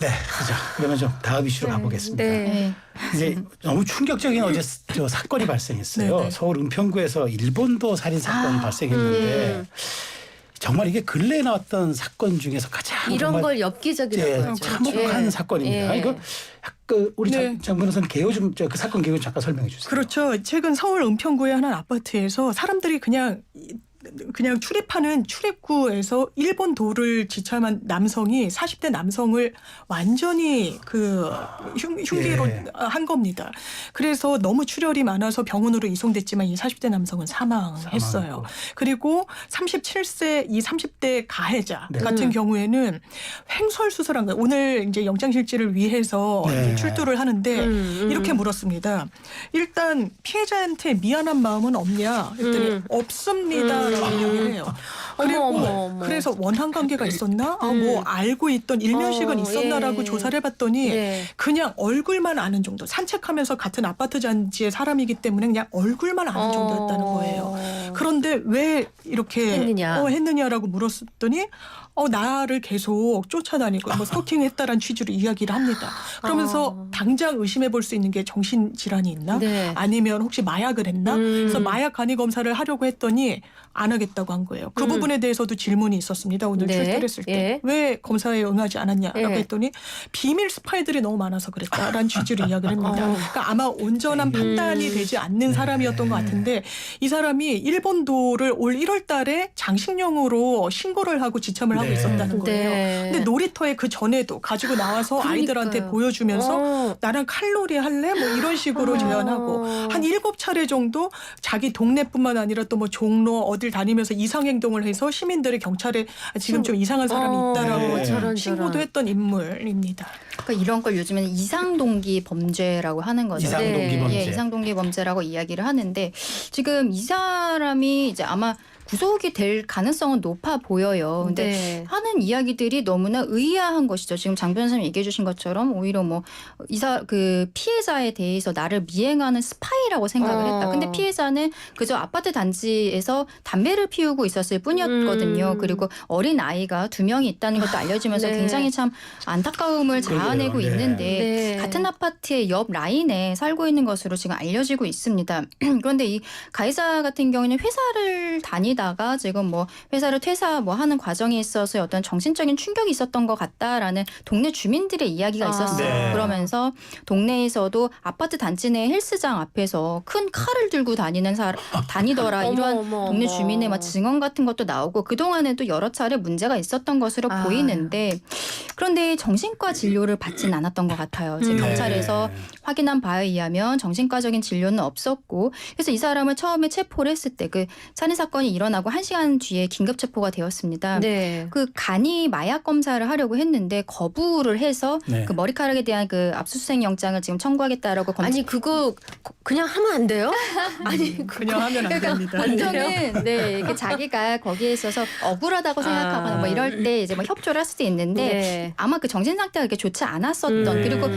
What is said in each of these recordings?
네, 그죠. 그러면 좀 다음 이슈로 가보겠습니다. 네. 이제 너무 충격적인 어제 사건이 발생했어요. 네네. 서울 은평구에서 일본도 살인 사건이 발생했는데 정말 이게 근래에 나왔던 사건 중에서 가장 이런 정말 걸 엽기적이라고 하죠. 참혹한 예. 사건입니다. 예. 이거 약간 우리 네. 장 변호사님 개요 좀 그 사건 개요 잠깐 설명해 주세요. 그렇죠. 최근 서울 은평구의 한 아파트에서 사람들이 그냥 출입하는 출입구에서 일본도를 지참한 남성이 40대 남성을 완전히 흉기로 예. 한 겁니다. 그래서 너무 출혈이 많아서 병원으로 이송됐지만 이 40대 남성은 사망했어요. 사망했고. 그리고 37세 이 30대 가해자 네. 같은 경우에는 횡설수설한 거예요. 오늘 이제 영장실질을 위해서 네. 이제 출두를 하는데 이렇게 물었습니다. 일단 피해자한테 미안한 마음은 없냐? 했더니 없습니다라고 얘기를 해요. 그리고 어머. 그래서 원한 관계가 있었나? 뭐 알고 있던 일면식은 있었나라고 예. 조사를 해봤더니 예. 그냥 얼굴만 아는 정도. 산책하면서 같은 아파트 잔지의 사람이기 때문에 그냥 얼굴만 아는 정도였다는 거예요. 그런데 왜 이렇게 했느냐라고 물었더니 나를 계속 쫓아다니고 뭐 스토킹했다라는 취지로 이야기를 합니다. 그러면서 당장 의심해 볼 수 있는 게 정신질환이 있나? 네. 아니면 혹시 마약을 했나? 그래서 마약 간이 검사를 하려고 했더니 안 하겠다고 한 거예요. 그 부분에 대해서도 질문이 있었습니다. 오늘 네. 출두를 했을 때. 예. 왜 검사에 응하지 않았냐라고 예. 했더니 비밀 스파이들이 너무 많아서 그랬다라는 취지로 이야기를 합니다. 그러니까 아마 온전한 판단이 되지 않는 사람이었던 것 같은데 이 사람이 일본도를 올 1월 달에 장식용으로 신고를 하고 지참을 하고 있었다는 거예요. 네. 근데 놀이터에 그 전에도 가지고 나와서 아이들한테 보여주면서 나랑 칼놀이 할래? 뭐 이런 식으로 제안하고 한 7차례 정도 자기 동네뿐만 아니라 또 뭐 종로 어딜 다니면서 이상행동을 해서 시민들이 경찰에 지금 좀 이상한 사람이 있다라고 네. 저런. 신고도 했던 인물입니다. 그러니까 이런 걸 요즘에는 이상동기 범죄라고 하는 거죠. 이상동기 네. 범죄. 예, 이상동기 범죄라고 이야기를 하는데 지금 이 사람이 이제 아마 구속이 될 가능성은 높아 보여요. 근데 네. 하는 이야기들이 너무나 의아한 것이죠. 지금 장 변호사님 얘기해 주신 것처럼 오히려 뭐 그 피해자에 대해서 나를 미행하는 스파이라고 생각을 했다. 근데 피해자는 그저 아파트 단지에서 담배를 피우고 있었을 뿐이었거든요. 그리고 어린 아이가 2명이 있다는 것도 알려지면서 네. 굉장히 참 안타까움을 자아내고 그러게요. 네. 있는데 네. 같은 아파트의 옆 라인에 살고 있는 것으로 지금 알려지고 있습니다. 그런데 이 가해자 같은 경우에는 회사를 다니다가 지금 뭐 회사를 퇴사 뭐 하는 과정에 있어서 어떤 정신적인 충격이 있었던 것 같다라는 동네 주민들의 이야기가 있었어요. 네. 그러면서 동네에서도 아파트 단지 내 헬스장 앞에서 큰 칼을 들고 다니더라 이러한 동네 주민의 막 증언 같은 것도 나오고 그동안에도 여러 차례 문제가 있었던 것으로 보이는데 그런데 정신과 진료를 받진 않았던 것 같아요. 지금 경찰에서 확인한 바에 의하면 정신과적인 진료는 없었고 그래서 이 사람을 처음에 체포를 했을 때 그 살인 사건이 일어나고 1시간 뒤에 긴급 체포가 되었습니다. 네. 그 간이 마약 검사를 하려고 했는데 거부를 해서 네. 그 머리카락에 대한 그 압수수색 영장을 지금 청구하겠다라고 아니 그거 그냥 하면 안 돼요? 아니 그냥 하면 안 됩니다. 보통은 네, 이게 자기가 거기에 있어서 억울하다고 생각하거나 뭐 이럴 때 이제 뭐 협조를 할 수도 있는데 네. 아마 그 정신 상태가 그렇게 좋지 않았었던 그리고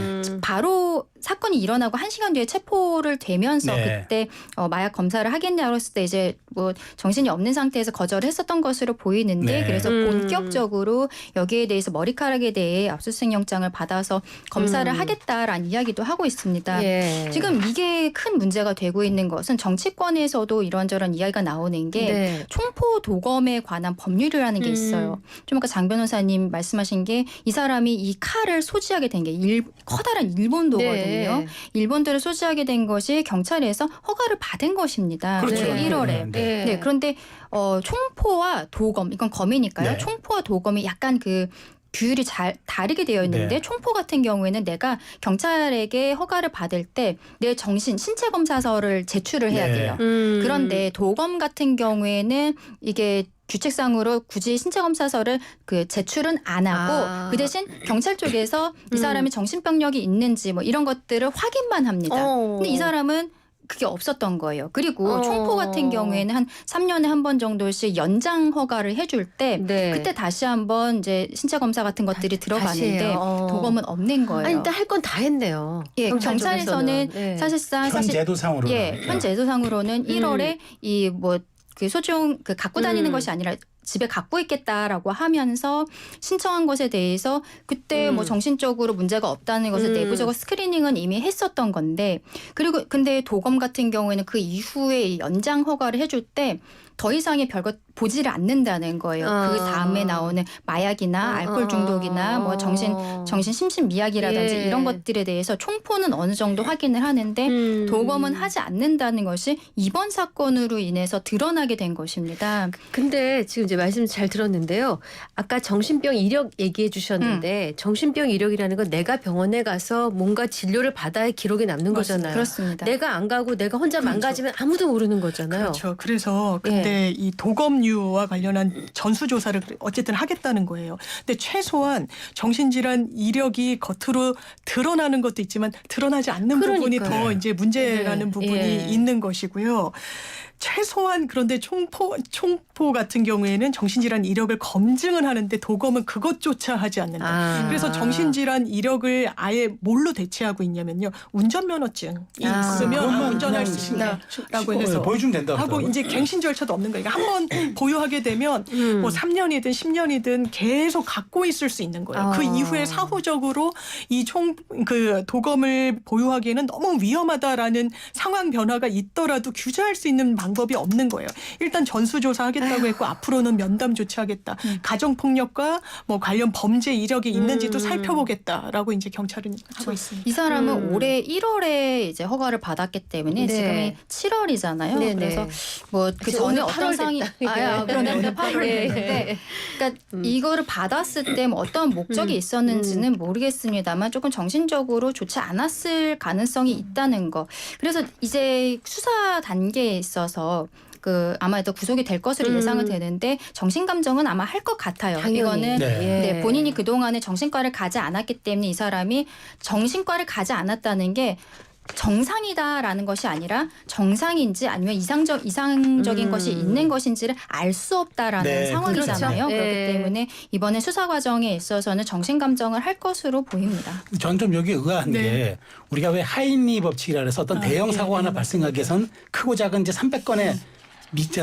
바로 사건이 일어나고 1시간 뒤에 체포를 되면서 네. 그때 마약 검사를 하겠냐고 했을 때 이제 뭐 정신이 없는 상태에서 거절을 했었던 것으로 보이는데 네. 그래서 본격적으로 여기에 대해서 머리카락에 대해 압수수색 영장을 받아서 검사를 하겠다라는 이야기도 하고 있습니다. 예. 지금 이게 큰 문제가 되고 있는 것은 정치권에서도 이런저런 이야기가 나오는 게 네. 총포 도검에 관한 법률이라는 게 있어요. 좀 아까 장 변호사님 말씀하신 게 이 사람이 이 칼을 소지하게 된 게 커다란 일본도거든요. 네. 일본도를 소지하게 된 것이 경찰에서 허가를 받은 것입니다. 그렇죠. 1월에. 네. 네, 그런데 총포와 도검, 이건 검이니까요. 네. 총포와 도검이 약간 그 규율이 잘 다르게 되어 있는데 네. 총포 같은 경우에는 내가 경찰에게 허가를 받을 때 내 신체 검사서를 제출을 해야 네. 돼요. 그런데 도검 같은 경우에는 이게 규칙상으로 굳이 신체 검사서를 그 제출은 안 하고 그 대신 경찰 쪽에서 이 사람이 정신병력이 있는지 뭐 이런 것들을 확인만 합니다. 근데 이 사람은 그게 없었던 거예요. 그리고 총포 같은 경우에는 한 3년에 한 번 정도씩 연장 허가를 해줄 때 네. 그때 다시 한번 이제 신체 검사 같은 것들이 들어가는데 해요. 도검은 없는 거예요. 아니 일단 할 건 다 했네요. 예, 경찰에서는 네. 사실상 현 제도상으로는 현 제도상으로는 1월에 이 뭐 그 소총 그 갖고 다니는 것이 아니라 집에 갖고 있겠다라고 하면서 신청한 것에 대해서 그때 뭐 정신적으로 문제가 없다는 것을 내부적으로 스크리닝은 이미 했었던 건데 그리고 근데 도검 같은 경우에는 그 이후에 연장 허가를 해줄 때 더 이상의 별것 보지를 않는다는 거예요. 그 다음에 나오는 마약이나 알코올 중독이나 뭐 정신 심신미약이라든지 예. 이런 것들에 대해서 총포는 어느 정도 확인을 하는데 도검은 하지 않는다는 것이 이번 사건으로 인해서 드러나게 된 것입니다. 근데 지금 이제 말씀 잘 들었는데요. 아까 정신병 이력 얘기해 주셨는데 정신병 이력이라는 건 내가 병원에 가서 뭔가 진료를 받아야 기록에 남는 거잖아요. 그렇습니다. 내가 안 가고 내가 혼자 망가지면 아무도 모르는 거잖아요. 그렇죠. 그래서 그때 이 도검류와 관련한 전수조사를 어쨌든 하겠다는 거예요. 근데 최소한 정신질환 이력이 겉으로 드러나는 것도 있지만 드러나지 않는 부분이 그러니까요. 더 이제 문제라는 부분이 있는 것이고요. 최소한 그런데 총포 같은 경우에는 정신질환 이력을 검증을 하는데 도검은 그것조차 하지 않는다. 그래서 정신질환 이력을 아예 뭘로 대체하고 있냐면요. 운전면허증이 있으면 그것만 운전할 그냥 수 있다라고 해서 보여주면 된다고 하고 하더라고요. 이제 갱신 절차도 없는 거예요. 그러니까 한번 보유하게 되면 뭐 3년이든 10년이든 계속 갖고 있을 수 있는 거예요. 그 이후에 사후적으로 이 그 도검을 보유하기에는 너무 위험하다라는 상황 변화가 있더라도 규제할 수 있는 방법이 없는 거예요. 일단 전수조사 하겠다고 했고 앞으로는 면담 조치하겠다. 가정폭력과 뭐 관련 범죄 이력이 있는지도 살펴보겠다라고 이제 경찰은 하고 있습니다. 이 사람은 올해 1월에 이제 허가를 받았기 때문에 네. 지금이 7월이잖아요. 네네. 그래서 뭐 그 전에 오늘 어떤 8월 상이 됐다. 그런데 8월 네. 됐는데 그러니까 이거를 받았을 때 뭐 어떤 목적이 있었는지는 모르겠습니다만 조금 정신적으로 좋지 않았을 가능성이 있다는 거. 그래서 이제 수사 단계에 있어서 그 아마도 구속이 될 것으로 예상은 되는데 정신 감정은 아마 할 것 같아요. 당연히. 이거는 네. 본인이 그동안에 정신과를 가지 않았기 때문에 이 사람이 정신과를 가지 않았다는 게 정상이다라는 것이 아니라 정상인지 아니면 이상적인 것이 있는 것인지를 알 수 없다라는 네, 상황이잖아요. 그렇죠. 그렇기 네. 때문에 이번에 수사 과정에 있어서는 정신 감정을 할 것으로 보입니다. 전 좀 여기 의아한 게 우리가 왜 하인리 법칙이라 해서 어떤 대형 사고 하나 발생하기 위해선 크고 작은 이제 300건의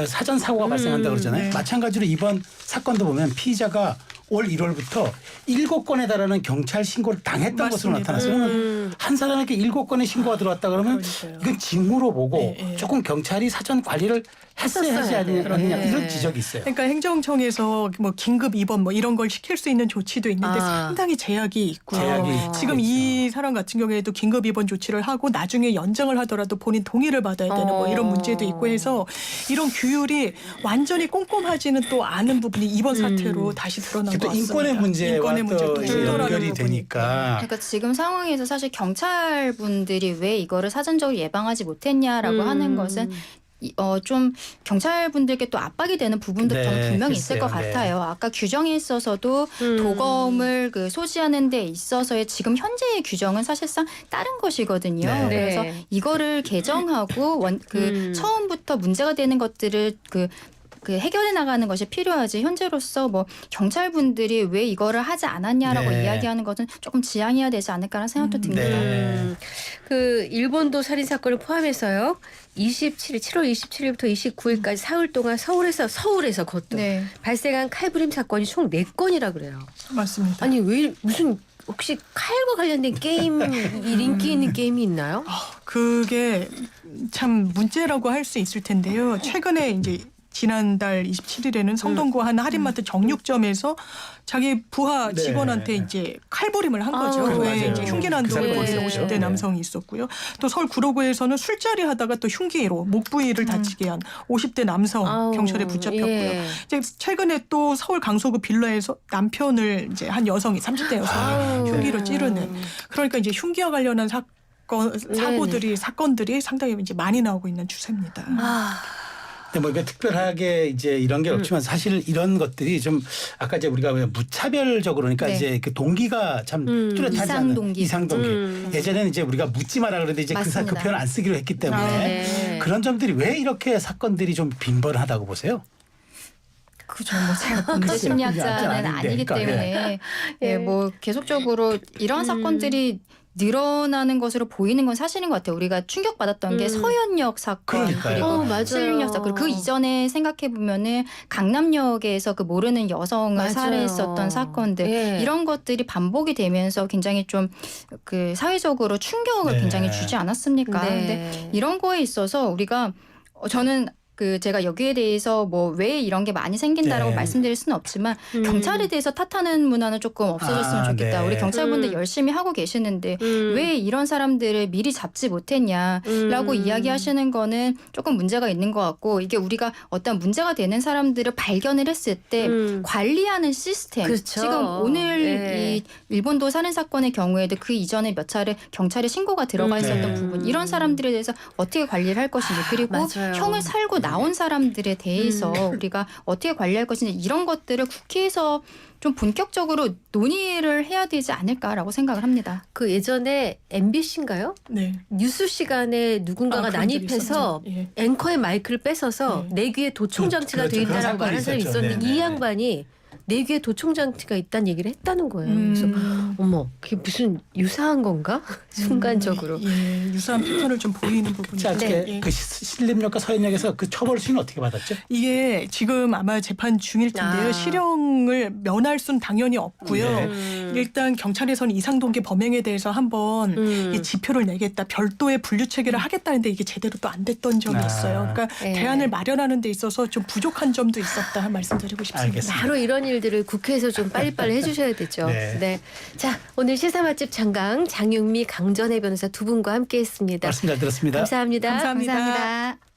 사전 사고가 발생한다고 그러잖아요. 마찬가지로 이번 사건도 보면 피의자가 올 1월부터 7건에 달하는 경찰 신고를 당했던 것으로 맞습니다. 나타났어요. 그러면 한 사람에게 7건의 신고가 들어왔다 그러면 그러니까요. 이건 징후로 보고 조금 경찰이 사전 관리를 했어야 하지 않느냐 이런 지적이 있어요. 그러니까 행정청에서 뭐 긴급 입원 뭐 이런 걸 시킬 수 있는 조치도 있는데 상당히 제약이 있고요. 제약이 지금 이 사람 같은 경우에도 긴급 입원 조치를 하고 나중에 연장을 하더라도 본인 동의를 받아야 되는 뭐 이런 문제도 있고 해서 이런 규율이 완전히 꼼꼼하지는 또 않은 부분이 이번 사태로 다시 드러난 것 또 같습니다. 인권의 문제와 인권의 문제도 또 충돌하는 연결이 부분이 되니까 그러니까 지금 상황에서 사실 경찰분들이 왜 이거를 사전적으로 예방하지 못했냐라고 하는 것은 좀 경찰분들께 또 압박이 되는 부분도 네, 저는 분명히 있을 글쎄요. 것 같아요. 아까 규정에 있어서도 도검을 그 소지하는 데 있어서의 지금 현재의 규정은 사실상 다른 것이거든요. 네. 그래서 이거를 개정하고 처음부터 문제가 되는 것들을 그 해결해 나가는 것이 필요하지 현재로서 뭐 경찰분들이 왜 이거를 하지 않았냐라고 네. 이야기하는 것은 조금 지양해야 되지 않을까라는 생각도 듭니다. 네. 그 일본도 살인 사건을 포함해서요. 7월 27일부터 29일까지 사흘 동안 서울에서 그것도 네. 발생한 칼부림 사건이 총 4건이라 그래요. 맞습니다. 아니 왜 무슨 혹시 칼과 관련된 게임 인기 있는 게임이 있나요? 그게 참 문제라고 할 수 있을 텐데요. 최근에 이제 지난달 27일에는 성동구 한 할인마트 정육점에서 자기 부하 네. 직원한테 이제 칼부림을 한 거죠. 아, 왜 맞아요. 이제 흉기 그 난동을 사건이 벌인 있었죠. 50대 네. 남성이 있었고요. 또 서울 구로구에서는 술자리 하다가 또 흉기로 목 부위를 다치게 한 50대 남성 아우, 경찰에 붙잡혔고요. 예. 이제 최근에 또 서울 강서구 빌라에서 남편을 이제 한 여성이 30대 여성이 흉기로 찌르는 그러니까 이제 흉기와 관련한 사건들이 상당히 이제 많이 나오고 있는 추세입니다. 근데 뭐 이게 특별하게 이제 이런 게 없지만 사실 이런 것들이 좀 아까 이제 우리가 왜 무차별적으로 그러니까 네. 이제 그 동기가 참 뚜렷하지 않은 이상동기. 이상동기. 예전에는 이제 우리가 묻지 마라 그러는데 이제 그 맞습니다. 표현 안 쓰기로 했기 때문에 네. 그런 점들이 왜 이렇게 사건들이 좀 빈번하다고 보세요? 그죠. 뭐 제가 범죄 글쎄요. 심리학자는 아닌데. 아니기 그러니까, 때문에 예. 뭐 계속적으로 이런 사건들이 늘어나는 것으로 보이는 건 사실인 것 같아요. 우리가 충격받았던 게 서현역 사건 그러니까요. 그리고 맞아요. 신림역 사건 그 이전에 생각해 보면은 강남역에서 그 모르는 여성을 맞아요. 살해했었던 사건들 예. 이런 것들이 반복이 되면서 굉장히 좀 그 사회적으로 충격을 네. 굉장히 주지 않았습니까? 네. 근데 이런 거에 있어서 우리가 저는 그 제가 여기에 대해서 뭐 왜 이런 게 많이 생긴다라고 네. 말씀드릴 수는 없지만 경찰에 대해서 탓하는 문화는 조금 없어졌으면 좋겠다. 네. 우리 경찰분들 열심히 하고 계시는데 왜 이런 사람들을 미리 잡지 못했냐라고 이야기하시는 거는 조금 문제가 있는 것 같고 이게 우리가 어떤 문제가 되는 사람들을 발견을 했을 때 관리하는 시스템 그렇죠. 지금 오늘 예. 이 일본도 살인 사건의 경우에도 그 이전에 몇 차례 경찰에 신고가 들어가 있었던 네. 부분 이런 사람들에 대해서 어떻게 관리를 할 것인지 그리고 맞아요. 형을 살고 나온 사람들에 대해서 우리가 어떻게 관리할 것인지 이런 것들을 국회에서 좀 본격적으로 논의를 해야 되지 않을까라고 생각을 합니다. 그 예전에 MBC인가요? 네. 뉴스 시간에 누군가가 그런 적이 난입해서 있었죠. 예. 앵커의 마이크를 뺏어서 내 귀에 도청 장치가 그렇죠. 돼 그런 있다라고 사건이 말한 사람이 있었죠. 있었는데 네, 이 네, 양반이 내 귀에 도청 장치가 있다는 얘기를 했다는 거예요. 그래서 어머 그게 무슨 유사한 건가? 순간적으로. 예, 유사한 패턴을 좀 보이는 부분이 자, 있죠. 어떻게 예. 그 신림역과 서현역에서 그 처벌 수위는 어떻게 받았죠? 이게 지금 아마 재판 중일 텐데요. 아. 실형을 면할 수는 당연히 없고요. 네. 일단 경찰에서는 이상동기 범행에 대해서 한번 이 지표를 내겠다, 별도의 분류 체계를 하겠다는데 이게 제대로 또 안 됐던 적이 아. 있어요. 그러니까 네. 대안을 마련하는 데 있어서 좀 부족한 점도 있었다 말씀드리고 싶습니다. 알겠습니다. 바로 이런 일들을 국회에서 좀 빨리빨리 해주셔야 되죠. 네. 자, 오늘 시사 맛집 장강 장윤미 강전혜 변호사 두 분과 함께했습니다. 말씀 잘 들었습니다. 감사합니다. 감사합니다. 감사합니다.